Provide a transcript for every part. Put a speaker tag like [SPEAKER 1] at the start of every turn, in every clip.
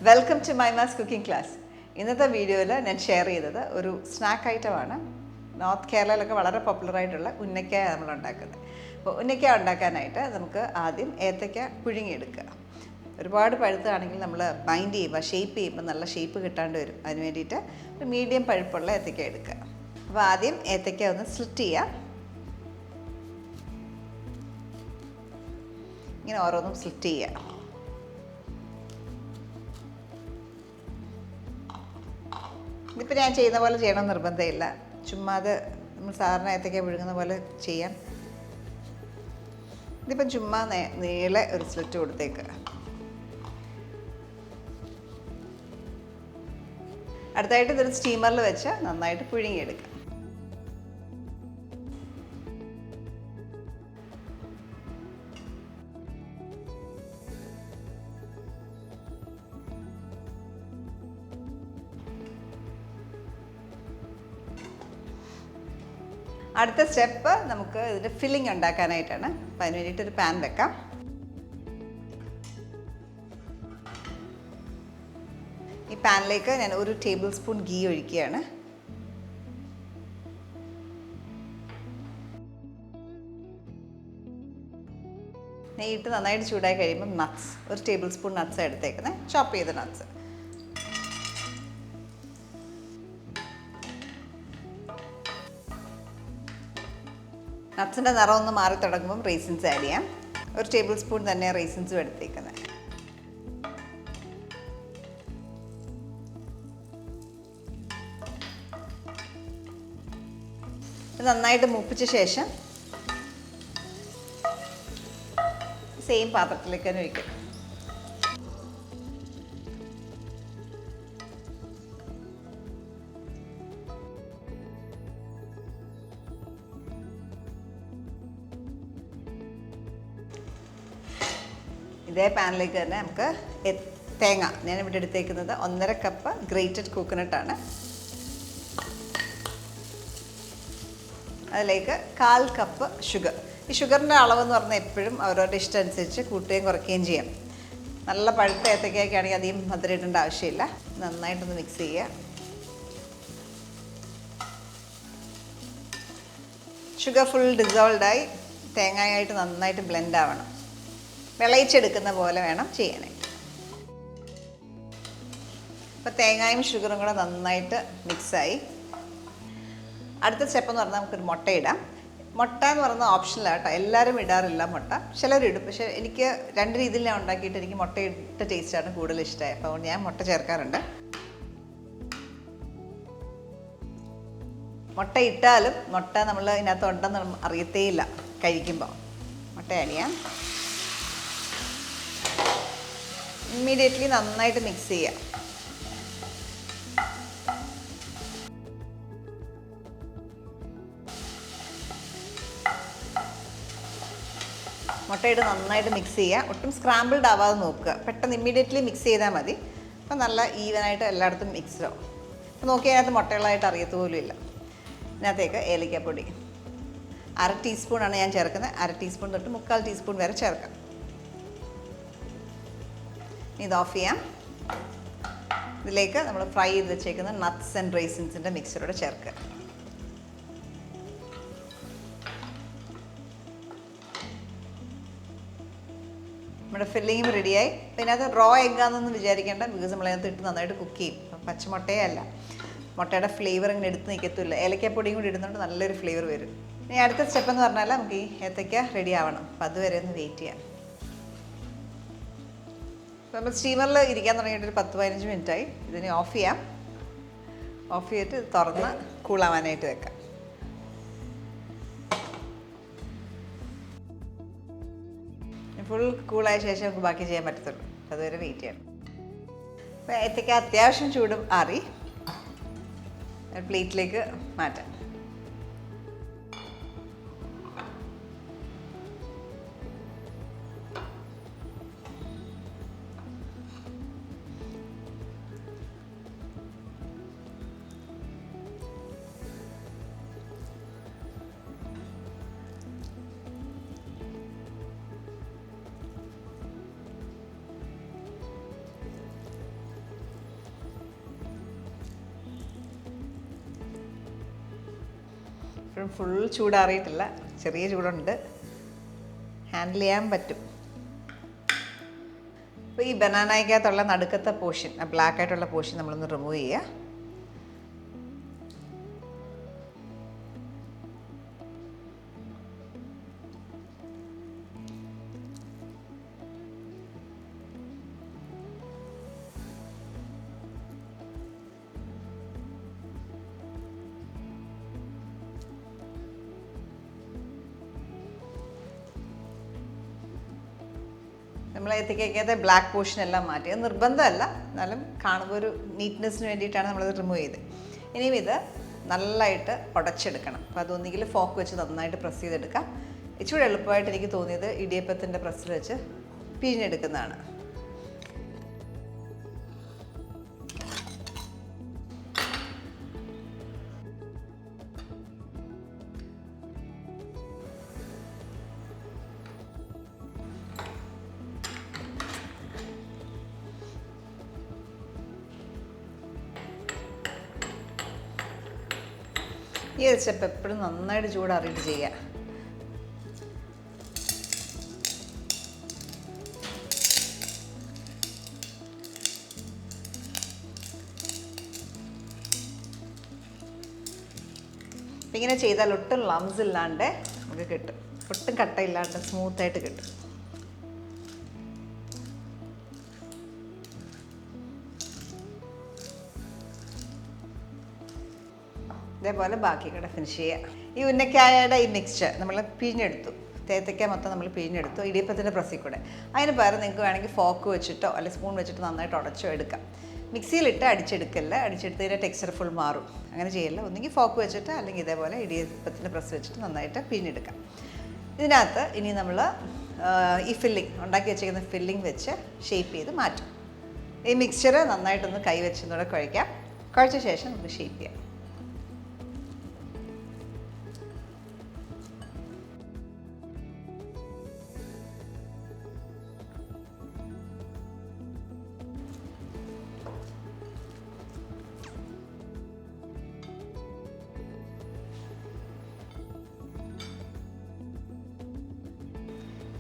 [SPEAKER 1] Welcome to മൈമാസ് cooking class. ഇന്നത്തെ വീഡിയോയിൽ ഞാൻ ഷെയർ ചെയ്തത് ഒരു സ്നാക്ക് ഐറ്റമാണ്. നോർത്ത് കേരളയിലൊക്കെ വളരെ പോപ്പുലറായിട്ടുള്ള ഉന്നക്കായ നമ്മൾ ഉണ്ടാക്കുന്നത്. അപ്പോൾ ഉന്നക്കായ ഉണ്ടാക്കാനായിട്ട് നമുക്ക് ആദ്യം ഏത്തയ്ക്ക പുഴുങ്ങിയെടുക്കുക. ഒരുപാട് പഴുത്താണെങ്കിൽ നമ്മൾ ബൈൻഡ് ചെയ്യുമ്പോൾ ഷേപ്പ് ചെയ്യുമ്പോൾ നല്ല ഷേപ്പ് കിട്ടാണ്ട് വരും. അതിന് വേണ്ടിയിട്ട് ഒരു മീഡിയം പഴുപ്പുള്ള ഏത്തയ്ക്ക എടുക്കുക. അപ്പോൾ ആദ്യം ഏത്തയ്ക്ക ഒന്ന് സ്ലിറ്റ് ചെയ്യുക. ഇങ്ങനെ ഓരോന്നും സ്ലിറ്റ് ചെയ്യുക. ഇതിപ്പോൾ ഞാൻ ചെയ്യുന്ന പോലെ ചെയ്യണമെന്ന് നിർബന്ധമില്ല. ചുമ്മാ അത് നമ്മൾ സാധാരണ ഏത്തയ്ക്ക പുഴുങ്ങുന്ന പോലെ ചെയ്യാം. ഇതിപ്പം ചുമ്മാ നീളെ ഒരു സ്ലിറ്റ് കൊടുത്തേക്കുക. അടുത്തായിട്ട് ഇതൊരു സ്റ്റീമറിൽ വെച്ച് നന്നായിട്ട് പുഴുങ്ങിയെടുക്കുക. അടുത്ത സ്റ്റെപ്പ് നമുക്ക് ഇതിൻ്റെ ഫില്ലിംഗ് ഉണ്ടാക്കാനായിട്ടാണ്. അപ്പം അതിന് വേണ്ടിയിട്ടൊരു പാൻ വെക്കാം. ഈ പാനിലേക്ക് ഞാൻ 1 ടേബിൾ സ്പൂൺ ഗീ ഒഴിക്കുകയാണ്. നെയ്യിട്ട് നന്നായിട്ട് ചൂടായി കഴിയുമ്പോൾ നട്ട്സ് 1 ടേബിൾ സ്പൂൺ നട്ട്സ് എടുത്തേക്കുന്നത്, ചോപ്പ് ചെയ്ത നട്ട്സ്. നട്ട്സിൻ്റെ നിറം ഒന്ന് മാറി തുടങ്ങുമ്പം റേസിൻസ് ആഡ് ചെയ്യാം. 1 ടേബിൾ സ്പൂൺ തന്നെ റേസിൻസും എടുത്തേക്കുന്നത്. നന്നായിട്ട് മൂപ്പിച്ച ശേഷം സെയിം പാത്രത്തിലേക്ക് തന്നെ ഒഴിക്കും. ഇതേ പാനിലേക്ക് തന്നെ നമുക്ക് തേങ്ങ, ഞാനിവിടെ എടുത്തേക്കുന്നത് 1.5 കപ്പ് ഗ്രേറ്റഡ് കോക്കനട്ടാണ്. അതിലേക്ക് 1/4 കപ്പ് ഷുഗർ. ഈ ഷുഗറിൻ്റെ അളവെന്ന് പറഞ്ഞാൽ എപ്പോഴും അവരവരുടെ ഇഷ്ടം അനുസരിച്ച് കൂട്ടുകയും കുറയ്ക്കുകയും ചെയ്യാം. നല്ല പഴുത്ത ഏത്തയ്ക്കൊക്കെ ആണെങ്കിൽ അധികം മധുരം ഇടേണ്ട ആവശ്യമില്ല. നന്നായിട്ടൊന്ന് മിക്സ് ചെയ്യുക. ഷുഗർ ഫുൾ ഡിസോൾഡായി തേങ്ങയായിട്ട് നന്നായിട്ട് ബ്ലെൻഡ് ആവണം. വിളയിച്ചെടുക്കുന്ന പോലെ വേണം ചെയ്യാനായിട്ട്. അപ്പോൾ തേങ്ങയും ഷുഗറും കൂടെ നന്നായിട്ട് മിക്സായി. അടുത്ത സ്റ്റെപ്പ് എന്ന് പറഞ്ഞാൽ നമുക്കൊരു മുട്ട ഇടാം. മുട്ട എന്ന് പറയുന്നത് ഓപ്ഷനിലാണ് കേട്ടോ. എല്ലാവരും ഇടാറില്ല മുട്ട, ചിലരിടും. പക്ഷേ എനിക്ക് 2 രീതിയിൽ ഞാൻ ഉണ്ടാക്കിയിട്ട് എനിക്ക് മുട്ട ഇട്ട ടേസ്റ്റാണ് കൂടുതൽ ഇഷ്ടമായി. അപ്പോൾ അതുകൊണ്ട് ഞാൻ മുട്ട ചേർക്കാറുണ്ട്. മുട്ട ഇട്ടാലും മുട്ട നമ്മൾ ഇതിനകത്ത് ഉണ്ടെന്ന് അറിയത്തേയില്ല കഴിക്കുമ്പോൾ. മുട്ട അണിയാം. ഇമ്മീഡിയറ്റ്ലി നന്നായിട്ട് മിക്സ് ചെയ്യുക. മുട്ടയിട്ട് നന്നായിട്ട് മിക്സ് ചെയ്യുക. ഒട്ടും സ്ക്രാമ്പിൾഡ് ആവാതെ നോക്കുക. പെട്ടെന്ന് ഇമ്മീഡിയറ്റ്ലി മിക്സ് ചെയ്താൽ മതി. അപ്പം നല്ല ഈവനായിട്ട് എല്ലായിടത്തും മിക്സ്ഡ് ആവും. അപ്പോൾ നോക്കിയാൽ അതിനകത്ത് മുട്ടകളായിട്ട് അറിയത്തുപോലുമില്ല. ഇതിനകത്തേക്ക് ഏലക്കാപ്പൊടി 1/2 ടീസ്പൂണാണ് ഞാൻ ചേർക്കുന്നത്. 1/2 ടീസ്പൂൺ തൊട്ട് 3/4 ടീസ്പൂൺ വരെ ചേർക്കാം. ഇത് ഓഫ് ചെയ്യാം. ഇതിലേക്ക് നമ്മൾ ഫ്രൈ ചെയ്ത് വെച്ചേക്കുന്ന നട്ട്സ് ആൻഡ് റേസിൻസിൻ്റെ മിക്സറോടെ ചേർക്കുക. നമ്മുടെ ഫില്ലിങ്ങും റെഡിയായി. പിന്നെ അത് റോ എഗ്ഗാന്നൊന്നും വിചാരിക്കേണ്ട, ബിക്കോസ് നമ്മളതിനകത്ത് ഇട്ട് നന്നായിട്ട് കുക്ക് ചെയ്യും. പച്ചമുട്ടയേ അല്ല. മുട്ടയുടെ ഫ്ലേവർ ഇങ്ങനെ എടുത്ത് നിൽക്കത്തില്ല. ഏലക്കപ്പൊടിയും കൂടി ഇടുന്നുണ്ട് നല്ലൊരു ഫ്ലേവർ വരും. ഇനി അടുത്ത സ്റ്റെപ്പ് എന്ന് പറഞ്ഞാൽ നമുക്ക് ഈ ഏത്തയ്ക്ക റെഡി ആവണം. അപ്പം അതുവരെ ഒന്ന് വെയിറ്റ് ചെയ്യാം. നമ്മൾ സ്റ്റീമറിൽ ഇരിക്കാൻ തുടങ്ങിയിട്ട് ഒരു 10-15 മിനിറ്റായി. ഇതിനെ ഓഫ് ചെയ്യാം. ഓഫ് ചെയ്തിട്ട് ഇത് തുറന്ന് കൂളാവാനായിട്ട് വെക്കാം. ഫുൾ കൂളായ ശേഷം നമുക്ക് ബാക്കി ചെയ്യാൻ പറ്റത്തുള്ളൂ. അതുവരെ വെയിറ്റ് ചെയ്യണം. അപ്പോൾ ഏത്തയ്ക്ക അത്യാവശ്യം ചൂടും ആറി പ്ലേറ്റിലേക്ക് മാറ്റാം. ഇപ്പോഴും ഫുൾ ചൂടാറിയിട്ടില്ല, ചെറിയ ചൂടുണ്ട്, ഹാൻഡിൽ ചെയ്യാൻ പറ്റും. അപ്പോൾ ഈ ബനാനയ്ക്കകത്തുള്ള നടുക്കത്തെ പോർഷൻ, ആ ബ്ലാക്ക് ആയിട്ടുള്ള പോർഷൻ നമ്മളൊന്ന് റിമൂവ് ചെയ്യുക. നമ്മൾ ഏത്തക്കകത്തെ ബ്ലാക്ക് പോർഷൻ എല്ലാം മാറ്റി, അത് നിർബന്ധമല്ല, എന്നാലും കാണുമ്പോൾ ഒരു നീറ്റ്നെസ്സിന് വേണ്ടിയിട്ടാണ് നമ്മളത് റിമൂവ് ചെയ്ത്. ഇനിയും ഇത് നല്ലതായിട്ട് ഉടച്ചെടുക്കണം. അപ്പോൾ അതൊന്നെങ്കിൽ ഫോക്ക് വെച്ച് നന്നായിട്ട് പ്രസ് ചെയ്തെടുക്കാം. ഇച്ചിരി എളുപ്പമായിട്ട് എനിക്ക് തോന്നിയത് ഇടിയപ്പത്തിൻ്റെ പ്രസ്സിൽ വെച്ച് പിഴിഞ്ഞെടുക്കുന്നതാണ്. ഈ ഒരു സ്റ്റെപ്പ് എപ്പോഴും നന്നായിട്ട് ചൂടാറിയിട്ട് ചെയ്യുക. അപ്പം ഇങ്ങനെ ചെയ്താൽ ഒട്ടും ലംസ് ഇല്ലാണ്ട് നമുക്ക് കിട്ടും, ഒട്ടും കട്ടയില്ലാണ്ട് സ്മൂത്തായിട്ട് കിട്ടും. ഇതേപോലെ ബാക്കി കൂടെ ഫിനിഷ് ചെയ്യുക. ഈ ഉന്നക്കായയുടെ ഈ മിക്സ്ചർ നമ്മൾ പിഴിഞ്ഞെടുത്തു, തേത്തയ്ക്ക മൊത്തം നമ്മൾ പിഴിഞ്ഞെടുത്തു ഇടിയപ്പത്തിൻ്റെ പ്രസ്സിൽ കൂടെ. അതിന് പകരം നിങ്ങൾക്ക് വേണമെങ്കിൽ ഫോക്ക് വെച്ചിട്ടോ അല്ലെങ്കിൽ സ്പൂൺ വെച്ചിട്ടോ നന്നായിട്ട് ഉടച്ചോ എടുക്കാം. മിക്സിയിലിട്ട് അടിച്ചെടുക്കല്ല, അടിച്ചെടുത്തതിൻ്റെ ടെക്സ്ചർ ഫുൾ മാറും. അങ്ങനെ ചെയ്യല്ല, ഒന്നെങ്കിൽ ഫോക്ക് വെച്ചിട്ട് അല്ലെങ്കിൽ ഇതേപോലെ ഇടിയപ്പത്തിൻ്റെ പ്രസ് വെച്ചിട്ട് നന്നായിട്ട് പിഴിഞ്ഞെടുക്കാം. ഇതിനകത്ത് ഇനി നമ്മൾ ഈ ഫില്ലിങ് ഉണ്ടാക്കി വെച്ചിരിക്കുന്ന ഫില്ലിങ് വെച്ച് ഷേപ്പ് ചെയ്ത് മാറ്റും. ഈ മിക്സ്ചർ നന്നായിട്ടൊന്ന് കൈ വെച്ചൊന്നുകൂടെ കുഴയ്ക്കാം. കുഴച്ച ശേഷം നമുക്ക് ഷേപ്പ് ചെയ്യാം.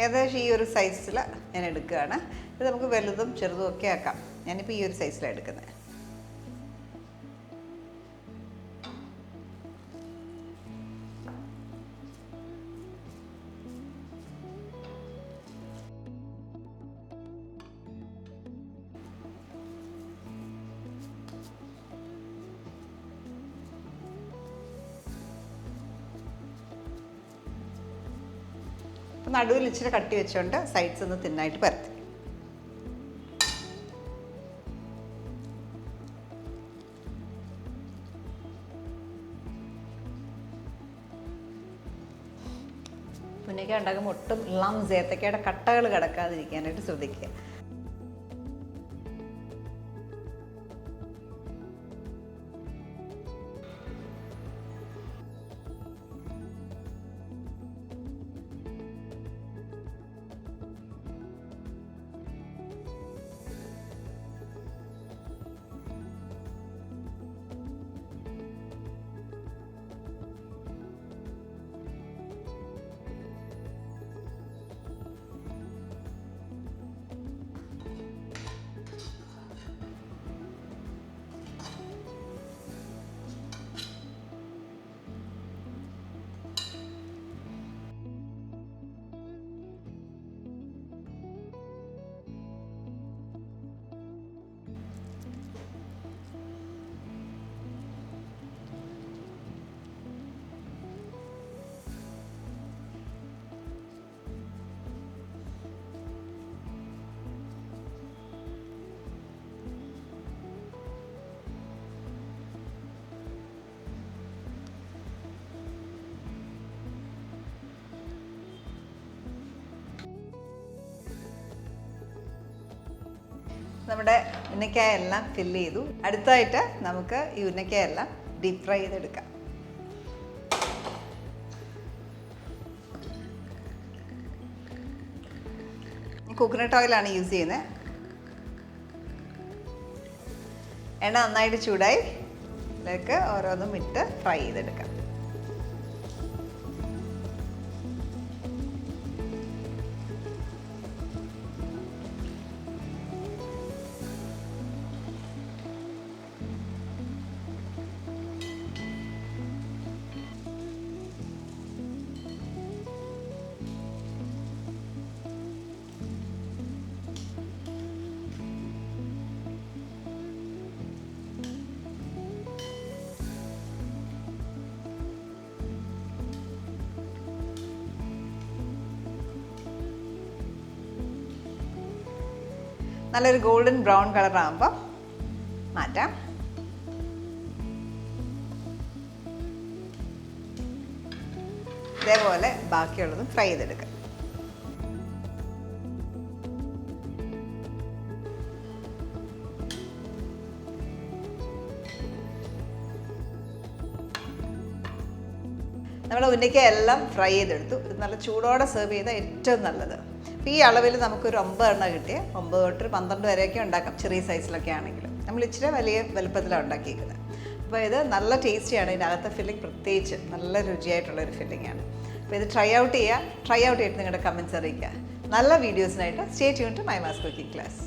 [SPEAKER 1] ഏകദേശം ഈ ഒരു സൈസിൽ ഞാൻ എടുക്കുകയാണ്. ഇത് നമുക്ക് വലുതും ചെറുതും ഒക്കെ ആക്കാം. ഞാനിപ്പോൾ ഈ ഒരു സൈസിലാണ് എടുക്കുന്നത്. അപ്പോൾ നടുവിൽ ഇച്ചിരി കട്ടി വെച്ചുകൊണ്ട് സൈഡ്സ് ഒന്ന് തിന്നായിട്ട് പരത്തി. ഉന്നക്ക ഉണ്ടാക്കുമ്പോൾ ഒട്ടും ലംസ് ഏത്തക്കയുടെ കട്ടകൾ കിടക്കാതിരിക്കാനായിട്ട് ശ്രദ്ധിക്കുക. നമ്മുടെ ഉന്നക്കായ എല്ലാം ഫില്ല് ചെയ്തു. അടുത്തായിട്ട് നമുക്ക് ഈ ഉന്നക്കായ എല്ലാം ഡീപ് ഫ്രൈ ചെയ്തെടുക്കാം. കോക്കനട്ട് ഓയിലാണ് യൂസ് ചെയ്യുന്നത്. എണ്ണ നന്നായിട്ട് ചൂടായി ഇതിലേക്ക് ഓരോന്നും ഇട്ട് ഫ്രൈ ചെയ്തെടുക്കാം. നല്ലൊരു ഗോൾഡൻ ബ്രൗൺ കളർ ആകുമ്പോൾ മാറ്റാം. ഇതേപോലെ ബാക്കിയുള്ളതും ഫ്രൈ ചെയ്തെടുക്കാം. നമ്മൾ ഉന്നയ്ക്ക എല്ലാം ഫ്രൈ ചെയ്തെടുത്തു. ഇത് നല്ല ചൂടോടെ സെർവ് ചെയ്താൽ ഏറ്റവും നല്ലത്. അപ്പോൾ ഈ അളവിൽ നമുക്കൊരു 9 എണ്ണ കിട്ടിയ 9 തൊട്ട് 12 വരെയൊക്കെ ഉണ്ടാക്കാം, ചെറിയ സൈസിലൊക്കെ ആണെങ്കിലും. നമ്മൾ ഇച്ചിരി വലിയ വലുപ്പത്തിലാണ് ഉണ്ടാക്കിയിരിക്കുന്നത്. അപ്പോൾ ഇത് നല്ല ടേസ്റ്റിയാണ്. ഇതിനകത്തെ ഫില്ലിംഗ് പ്രത്യേകിച്ച് നല്ല രുചിയായിട്ടുള്ളൊരു ഫില്ലിംഗാണ്. അപ്പോൾ ഇത് ട്രൈ ഔട്ട് ചെയ്തിട്ട് നിങ്ങളുടെ കമൻറ്റ്സ് അറിയിക്കുക. നല്ല വീഡിയോസിനായിട്ട് സ്റ്റേ ട്യൂൺ ടു മൈമാസ് കുക്കിംഗ് ക്ലാസ്.